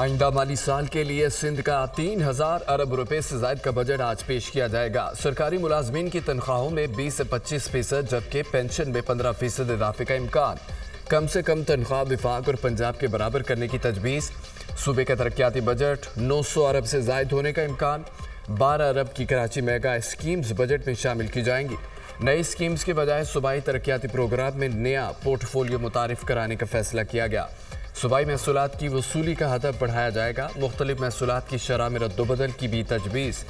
आइंदा माली साल के लिए सिंध का 3000 अरब रुपए से ज्यादा का बजट आज पेश किया जाएगा। सरकारी मुलाजमीन की तनख्वाहों में 20 से 25%, जबकि पेंशन में 15% इजाफे का इम्कान। कम से कम तनख्वाह विफाक और पंजाब के बराबर करने की तजवीज़। सूबे का तरक्याती बजट 900 अरब से ज्यादा होने का इम्कान। 12 अरब की कराची मेगा स्कीम्स बजट में शामिल की जाएंगी। नई स्कीम्स के बजाय सूबाई तरक्याती प्रोग्राम में नया पोर्टफोलियो मुतारिफ कराने का फैसला किया गया। सूबाई महसूलात की वसूली का हदफ बढ़ाया जाएगा। मुख्तलिफ महसूलात की शरह में रद्दोबदल की भी तजवीज़।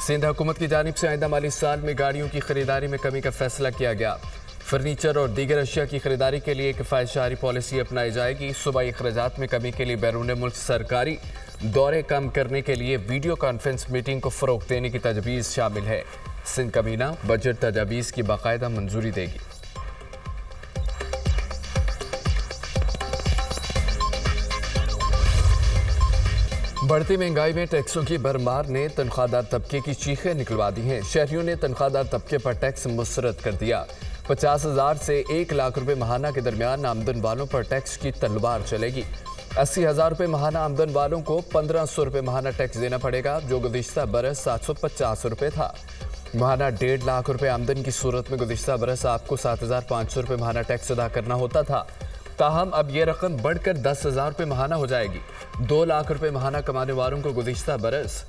सिंध हुकूमत की जानिब से आइंदा माली साल में गाड़ियों की खरीदारी में कमी का फैसला किया गया। फर्नीचर और दीगर अशिया की खरीदारी के लिए किफ़ायतशारी पॉलिसी अपनाई जाएगी। सूबाई अखराजात में कमी के लिए बैरून मुल्क सरकारी दौरे कम करने के लिए वीडियो कॉन्फ्रेंस मीटिंग को फ़रोग़ देने की तजवीज़ शामिल है। सिंध काबीना बजट तजावीज़ की बाकायदा मंजूरी देगी। बढ़ती महंगाई में टैक्सों की भरमार ने तनख्वाहदार तबके की चीखें निकलवा दी हैं। शहरियों ने तनख्वाहदार तबके पर टैक्स मुस्तरद कर दिया। 50,000 से 1 लाख रुपए महाना के दरमियान आमदन वालों पर टैक्स की तलवार चलेगी। 80,000 रुपए महाना आमदन वालों को 1500 रुपए महाना टैक्स देना पड़ेगा, जो गुज़िश्ता बरस 750 रुपए था। महाना 1.5 लाख रुपए आमदन की सूरत में गुज़िश्ता बरस आपको 7,500 रुपए महाना टैक्स अदा करना होता था। ताहम अब यह रकम बढ़कर 10,000 रुपये महाना हो जाएगी। 2 लाख रुपए महाना कमाने वालों को गुज़िश्ता बरस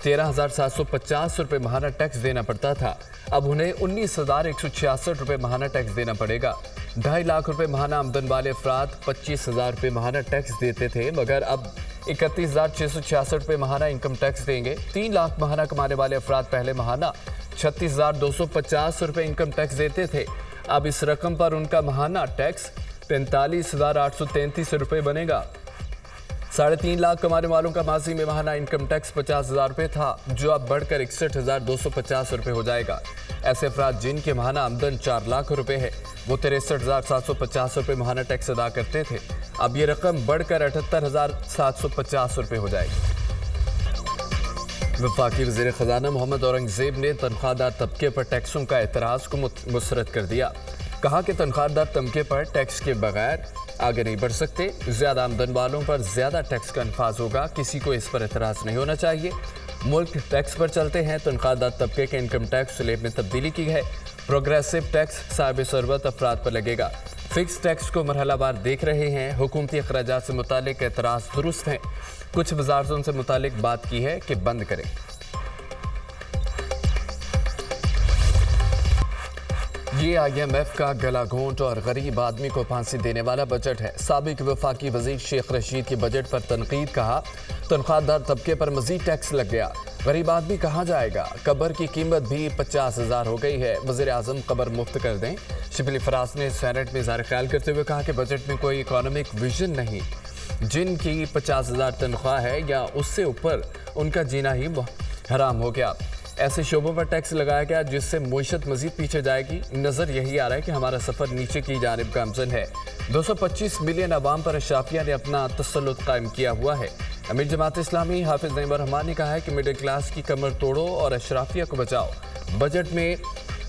13,750 रुपये महाना टैक्स देना पड़ता था। अब उन्हें 19,166 रुपये महाना टैक्स देना पड़ेगा। 2.5 लाख रुपए महाना आमदन वाले अफराद 25,000 रुपये महाना टैक्स देते थे, मगर अब 31,666 रुपये महाना इनकम टैक्स देंगे। 3 लाख महाना कमाने वाले अफराद पहले महाना 36,250 रुपये इनकम टैक्स देते थे। अब इस रकम पर उनका महाना टैक्स 45,833 रुपये बनेगा। 3.5 लाख कमाने वालों का माजी में महाना इनकम टैक्स 50,000 रुपये था, जो अब बढ़कर 61,250 रुपये हो जाएगा। ऐसे अफराद जिनके महाना आमदन 4 लाख रुपये है, वो 63,750 रुपये महाना टैक्स अदा करते थे। अब ये रकम बढ़कर 78,750 रुपये हो जाएगी। वफाकी वज़ीर ख़ज़ाना मोहम्मद औरंगज़ेब ने तनख्वाहदार तबके पर टैक्सों का एतराज़ को मुस्तरद कर दिया। कहा कि तनख्वाहदार तबके पर टैक्स के बगैर आगे नहीं बढ़ सकते। ज़्यादा आमदन वालों पर ज़्यादा टैक्स का अनफाज होगा, किसी को इस पर एतराज़ नहीं होना चाहिए। मुल्क टैक्स पर चलते हैं। तनख्वाहदार तबके के इनकम टैक्स स्लैब में तब्दीली की है। प्रोग्रेसिव टैक्स साहिब सरबत अफराद पर लगेगा। फिक्स टैक्स को मरहलावार देख रहे हैं। हुकूमती अखराजात से मुतालिक एतराज़ दुरुस्त हैं। कुछ वजारतों से मुतालिक बात की है कि बंद करें। ये IMF का गला घोंट और गरीब आदमी को फांसी देने वाला बजट है। साबिक वफाकी वजीर शेख रशीद के बजट पर तनकीद। कहा, तनख्वाहदार तबके पर मजीद टैक्स लग गया, गरीब आदमी कहाँ जाएगा। कब्र की कीमत भी 50,000 हो गई है। वज़ीर आज़म कब्र मुफ्त कर दें। शिबली फराज ने सेनेट में इज़हार ख्याल करते हुए कहा कि बजट में कोई इकोनॉमिक विजन नहीं। जिनकी 50,000 तनख्वाह है या उससे ऊपर, उनका जीना ही हराम हो गया। ऐसे शोबों पर टैक्स लगाया गया जिससे मईशत मजीद पीछे जाएगी। नज़र यही आ रहा है कि हमारा सफ़र नीचे की जानिब गामजन है। 225 मिलियन आवाम पर अशराफिया ने अपना तसल्लुत कायम किया हुआ है। अमीर जमात इस्लामी हाफिज नईम रहमान ने कहा है कि मिडिल क्लास की कमर तोड़ो और अशराफिया को बचाओ। बजट में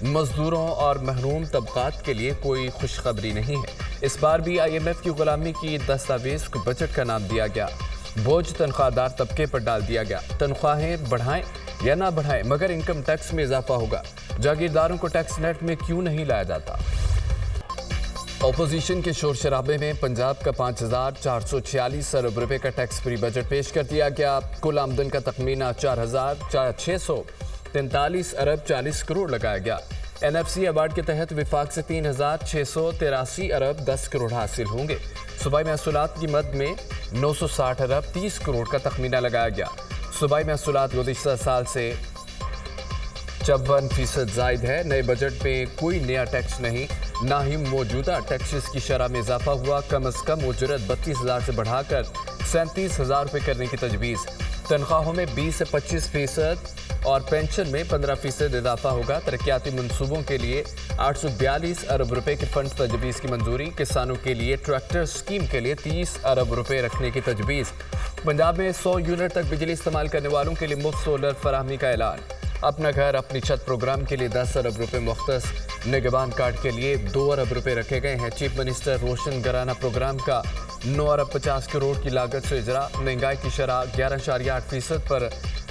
मजदूरों और महरूम तबकात के लिए कोई खुशखबरी नहीं है। इस बार भी IMF की गुलामी की दस्तावेज को बजट का नाम दिया गया। बोझ तनख्वाहदार तबके पर डाल दिया गया। तनख्वाहें बढ़ाएं या ना बढ़ाएं, मगर इनकम टैक्स में इजाफा होगा। जागीरदारों को टैक्स नेट में क्यों नहीं लाया जाता। ऑपोजिशन के शोर शराबे में पंजाब का 5,446 अरब रुपए का टैक्स फ्री बजट पेश कर दिया गया। कुल आमदन का तखमीना 4,643 अरब 40 करोड़ लगाया गया। NFC अवार्ड के तहत विफाक से 3,683 अरब 10 करोड़ हासिल होंगे। सूबाई महसूलात की मद में 960 अरब 30 करोड़ का तखमीना लगाया गया। सूबाई महसूलात गुज़िश्ता साल से 54% ज़ायद है। नए बजट में कोई नया टैक्स नहीं, ना ही मौजूदा टैक्सेस की शरह में इजाफा हुआ। कम अज़ कम उजरत 32,000 से बढ़ाकर 37,000 रुपये करने की तजवीज़। तनख्वाहों में 20 से 25% और पेंशन में 15% इजाफा होगा। तरक्याती मनसूबों के लिए 842 अरब रुपए के फंड तजवीज़ की मंजूरी। किसानों के लिए ट्रैक्टर स्कीम के लिए 30 अरब रुपए रखने की तजवीज़। पंजाब में 100 यूनिट तक बिजली इस्तेमाल करने वालों के लिए मुफ्त सोलर फराहमी का ऐलान। अपना घर अपनी छत प्रोग्राम के लिए 10 अरब रुपए मुख्तस। निगहबान कार्ड के लिए 2 अरब रुपए रखे गए हैं। चीफ मिनिस्टर रोशन घराना प्रोग्राम का 9 अरब 50 करोड़ की लागत से इजरा। महंगाई की शरह 11.8% पर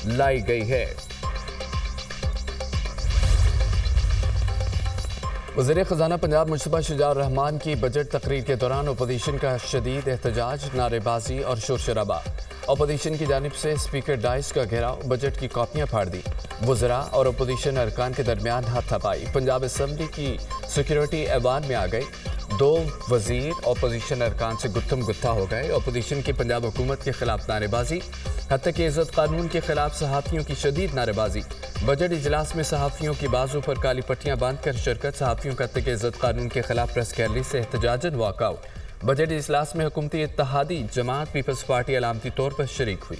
लाई गई है। वज़ीर ख़ज़ाना पंजाब मुस्तफ़ा शुजाउर रहमान की बजट तकरीर के दौरान अपोजिशन का शदीद एहतजाज, नारेबाजी और शोर शराबा। अपोजिशन की जानिब से स्पीकर डाइस का घेराव, बजट की कॉपियाँ फाड़ दी। वज़रा और अपोजिशन अरकान के दरमियान हाथापाई। पंजाब असम्बली की सिक्योरिटी ऐवान में आ गई। 2 वज़ीर अपोजिशन अरकान से गुत्थम गुत्था हो गए। अपोजिशन की पंजाब हुकूमत के खिलाफ नारेबाजी, हत्या के इज़्ज़त कानून के खिलाफ सहाफ़ियों की शदीद नारेबाजी। बजट इजलास में सहाफ़ियों की बाजू पर काली पट्टियां बांधकर शिरकत। सहाफ़ियों का हत्या के इज़्ज़त कानून के खिलाफ प्रेस गैलरी से एहतजाजन वॉकआउट। बजट इजलास में हुकूमती इत्तेहादी जमात पीपल्स पार्टी अलामती तौर पर शरीक हुई।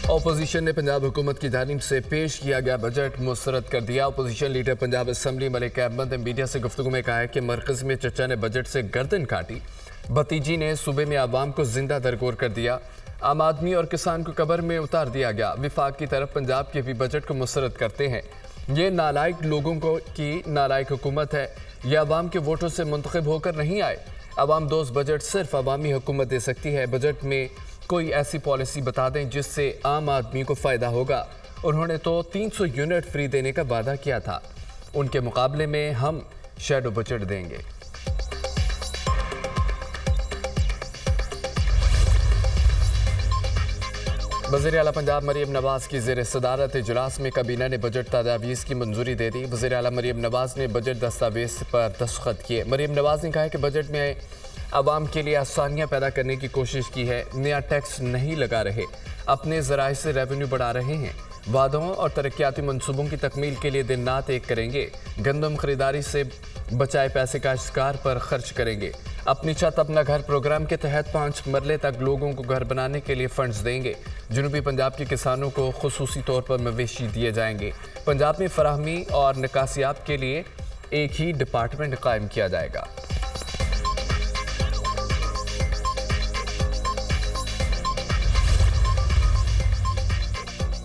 अपोजिशन ने पंजाब हुकूमत की जानिब से पेश किया गया बजट मुस्तरद कर दिया। Opposition leader Punjab assembly Malik Ahmad ने मीडिया से गुफ्तगू में कहा है कि मरकज़ में चचा ने बजट से गर्दन काटी, भतीजी ने सूबे में आवाम को जिंदा दरगोर कर दिया, आम आदमी और किसान को कब्र में उतार दिया गया। विफाक की तरफ पंजाब के भी बजट को मुस्तरद करते हैं। ये नालायक लोगों की नालायक हुकूमत है। ये आवाम के वोटों से मुंतखब होकर नहीं आए। आवाम दोस्त बजट सिर्फ अवामी हुकूमत दे सकती है। बजट में कोई ऐसी पॉलिसी बता दें जिससे आम आदमी को फ़ायदा होगा। उन्होंने तो 300 यूनिट फ्री देने का वादा किया था। उनके मुकाबले में हम शैडो बजट देंगे। वज़ीर आला पंजाब मरीम नवाज की ज़ेर सदारत इजलास में काबीना ने बजट तजावीज़ की मंजूरी दे दी। वज़ीर आला मरीम नवाज ने बजट दस्तावेज़ पर दस्तखत किए। मरीम नवाज ने कहा कि बजट में आवाम के लिए आसानियाँ पैदा करने की कोशिश की है। नया टैक्स नहीं लगा रहे, अपने ज़राए से रेवेन्यू बढ़ा रहे हैं। वादों और तरक्याती मनसूबों की तकमील के लिए दिन रात एक करेंगे। गंदम खरीदारी से बचाए पैसे का शिकार पर खर्च करेंगे। अपनी छत अपना घर प्रोग्राम के तहत 5 मरले तक लोगों को घर बनाने के लिए फंड्स देंगे। जनूबी पंजाब के किसानों को खुसूसी तौर पर मवेशी दिए जाएंगे। पंजाब में फराहमी और निकासियाब के लिए एक ही डिपार्टमेंट कायम किया जाएगा।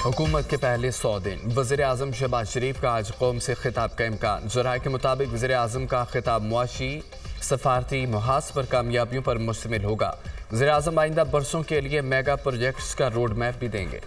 हुकूमत के पहले 100 दिन। वज़ीर आज़म शहबाज शरीफ का आज कौम से खिताब का इम्कान। ज़राए के मुताबिक वज़ीर आज़म का खिताब मुआशी सफारती मुहास पर कामयाबियों पर मुश्तमिल होगा। वज़ीर आज़म आइंदा बरसों के लिए मेगा प्रोजेक्ट्स का रोड मैप भी देंगे।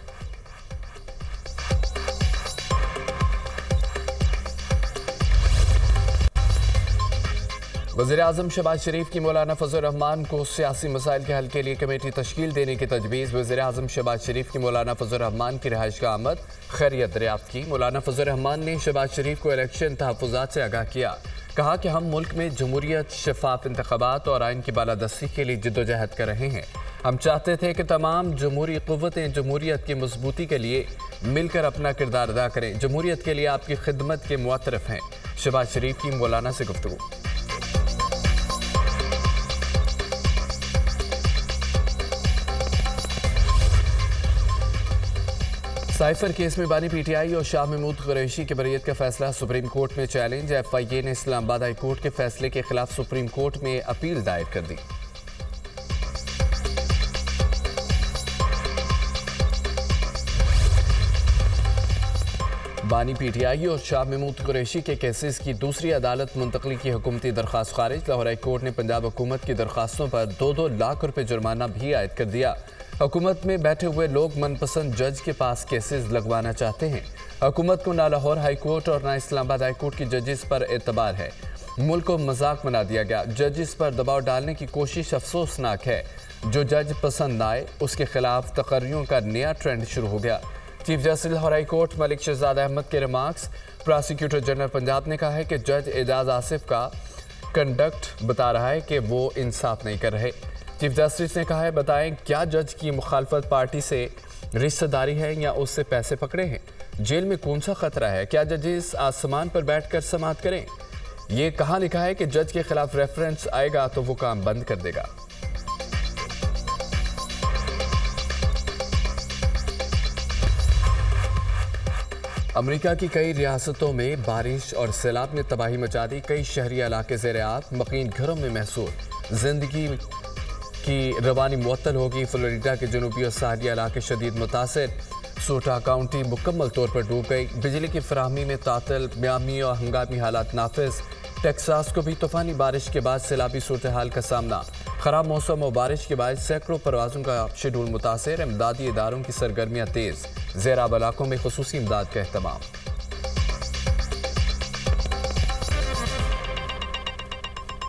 वज़ीर आज़म शहबाज शरीफ की मौलाना फजल रहमान को सियासी मसाइल के हल के लिए कमेटी तश्कील देने की तजवीज़। वज़ीर आज़म शहबाज शरीफ की मौलाना फजल रहमान की रिहाइश का आमद, खैरियत दरियाफ्त की। मौलाना फजल रहमान ने शहबाज शरीफ को इलेक्शन तहफ़्फ़ुज़ात से आगाह किया। कहा कि हम मुल्क में जमहूरियत, शफाफ इंतख़ाबात और आइन की बालादस्ती के लिए जिद्दोजहद कर रहे हैं। हम चाहते थे कि तमाम जमहूरी क़ुव्वतें जमहूरियत की मजबूती के लिए मिलकर अपना किरदार अदा करें। जमहूरियत के लिए आपकी खिदमत के मुअत्तरफ़ हैं। शहबाज शरीफ की मौलाना से गुफ्तगू। साइफर केस में बानी पीटीआई और शाह महमूद कुरैशी की बरीयत का फैसला सुप्रीम कोर्ट में चैलेंज। एफआईए ने इस्लामाबाद हाई कोर्ट के फैसले के खिलाफ सुप्रीम कोर्ट में अपील दायर कर दी। बानी पीटीआई और शाह महमूद कुरैशी के केसेस की दूसरी अदालत मुंतकली की हुकूमती दरख्वास्त खारिज। लाहौर हाई कोर्ट ने पंजाब हुकूमत की दरख्वास्तों पर 2-2 लाख रुपए जुर्माना भी आयद कर दिया। हुकूमत में बैठे हुए लोग मनपसंद जज के पास केसेस लगवाना चाहते हैं। हुकूमत को ना लाहौर हाई कोर्ट और ना इस्लामाबाद हाई कोर्ट की जजेस पर एतबार है। मुल्क को मजाक बना दिया गया। जजेस पर दबाव डालने की कोशिश अफसोसनाक है। जो जज पसंद आए उसके खिलाफ तकर्रियों का नया ट्रेंड शुरू हो गया। Chief justice Lahore high court Malik Shahzad Ahmad के रिमार्क्स। प्रोसिक्यूटर जनरल पंजाब ने कहा है कि जज एजाज आसिफ का कंडक्ट बता रहा है कि वो इंसाफ नहीं कर रहे। चीफ जस्टिस ने कहा है, बताएं क्या जज की मुखालफत पार्टी से रिश्तेदारी है या उससे पैसे पकड़े हैं? जेल में कौन सा खतरा है? क्या जजेस आसमान पर बैठकर समाअत करें? ये कहाँ लिखा है कि जज के खिलाफ रेफरेंस आएगा तो वो काम बंद कर देगा। अमेरिका की कई रियासतों में बारिश और सैलाब ने तबाही मचा दी। कई शहरी इलाके ज़ेर-ए-आब, मकीन घरों में महसूस। जिंदगी की रवानी मुअत्तल होगी। फ्लोरिडा के जनूबी और साहली इलाके शदीद मुतासिर। सोटा काउंटी मुकम्मल तौर पर डूब गई। बिजली की फराहमी में तातल। मियामी और हंगामी हालात नाफिज। टेक्सास को भी तूफानी बारिश के बाद सैलाबी सूरत हाल का सामना। खराब मौसम और बारिश के बाद सैकड़ों परवाज़ों का शेड्यूल मुतासिर। इमदादी इदारों की सरगर्मियाँ तेज़। ज़ेर-ए-आब इलाकों में खुसूसी इमदाद का एहतमाम।